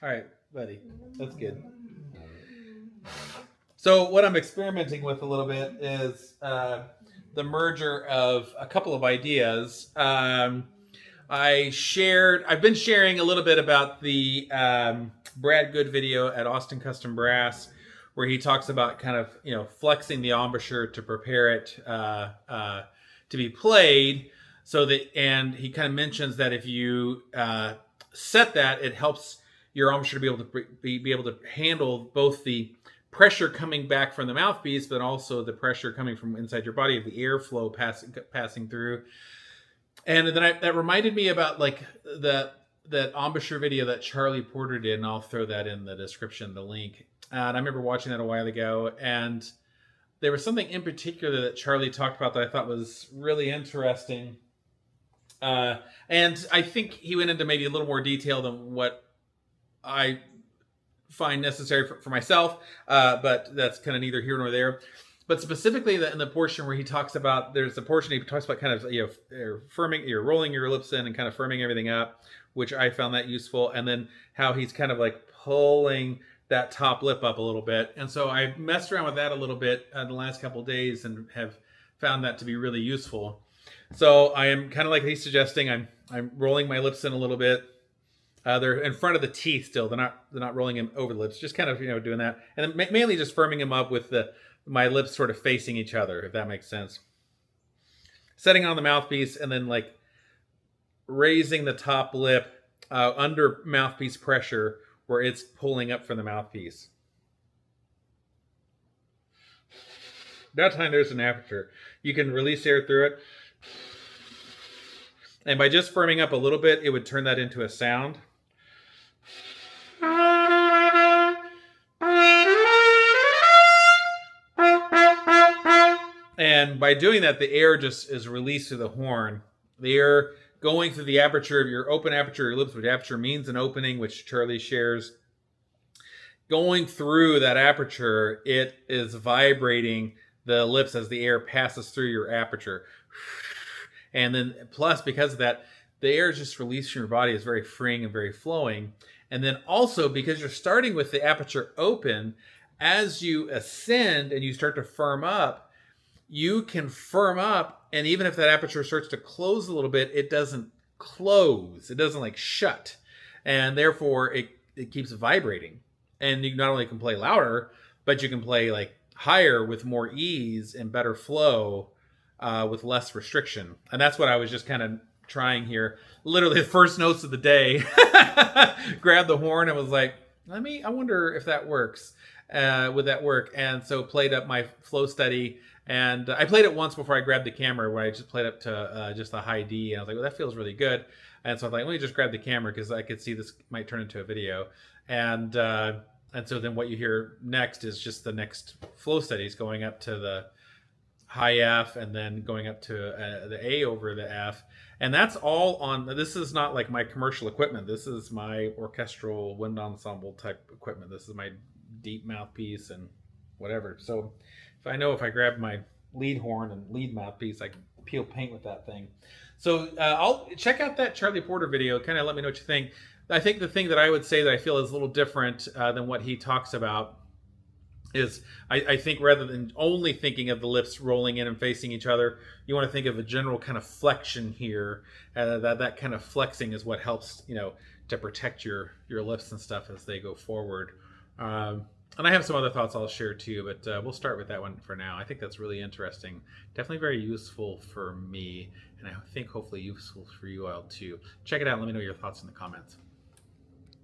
All right, buddy. That's good. So what I'm experimenting with a little bit is the merger of a couple of ideas. I've been sharing a little bit about the Brad Goode video at Austin Custom Brass, where he talks about kind of, flexing the embouchure to prepare it to be played. And he kind of mentions that if you set that, it helps your embouchure to be able to handle both the pressure coming back from the mouthpiece, but also the pressure coming from inside your body of the airflow passing through. And then that reminded me about like that embouchure video that Charlie Porter did, and I'll throw that in the description, the link. And I remember watching that a while ago, and there was something in particular that Charlie talked about that I thought was really interesting. And I think he went into maybe a little more detail than what I find necessary for myself, but that's kind of neither here nor there. But specifically in the portion where he talks about, there's a portion he talks about kind of, firming, you're rolling your lips in and kind of firming everything up, which I found that useful. And then how he's kind of like pulling that top lip up a little bit. And so I messed around with that a little bit the last couple of days and have found that to be really useful. So I am kind of like he's suggesting, I'm rolling my lips in a little bit. They're in front of the teeth still. They're not rolling them over the lips. Just kind of doing that, and then mainly just firming them up with my lips sort of facing each other, if that makes sense. Setting on the mouthpiece and then like raising the top lip under mouthpiece pressure where it's pulling up from the mouthpiece. That time there's an aperture. You can release air through it. And by just firming up a little bit, it would turn that into a sound. And by doing that, the air just is released through the horn. The air going through the aperture of your open aperture of your lips, which aperture means an opening, which Charlie shares. Going through that aperture, it is vibrating the lips as the air passes through your aperture. And then plus, because of that, the air is just released from your body is very freeing and very flowing. And then also, because you're starting with the aperture open, as you ascend and you start to firm up, you can firm up, and even if that aperture starts to close a little bit, it doesn't close. It doesn't like shut. And therefore, it keeps vibrating. And you not only can play louder, but you can play like higher with more ease and better flow with less restriction. And that's what I was just kind of trying here. Literally the first notes of the day, grabbed the horn and was like, I wonder if that works. Would that work? And so played up my flow study. And I played it once before I grabbed the camera, where I just played up to just a high D. And I was like, well, that feels really good. And so I was like, let me just grab the camera because I could see this might turn into a video. And so then what you hear next is just the next flow studies going up to the high F and then going up to the A over the F. And that's all on, this is not like my commercial equipment. This is my orchestral wind ensemble type equipment. This is my deep mouthpiece and whatever. So if I grab my lead horn and lead mouthpiece, I can peel paint with that thing. So I'll check out that Charlie Porter video. Kind of let me know what you think. I think the thing that I would say that I feel is a little different than what he talks about is I think rather than only thinking of the lips rolling in and facing each other, you want to think of a general kind of flexion here. That kind of flexing is what helps, to protect your lips and stuff as they go forward. And I have some other thoughts I'll share too, but we'll start with that one for now. I think that's really interesting. Definitely very useful for me, and I think hopefully useful for you all too. Check it out. Let me know your thoughts in the comments.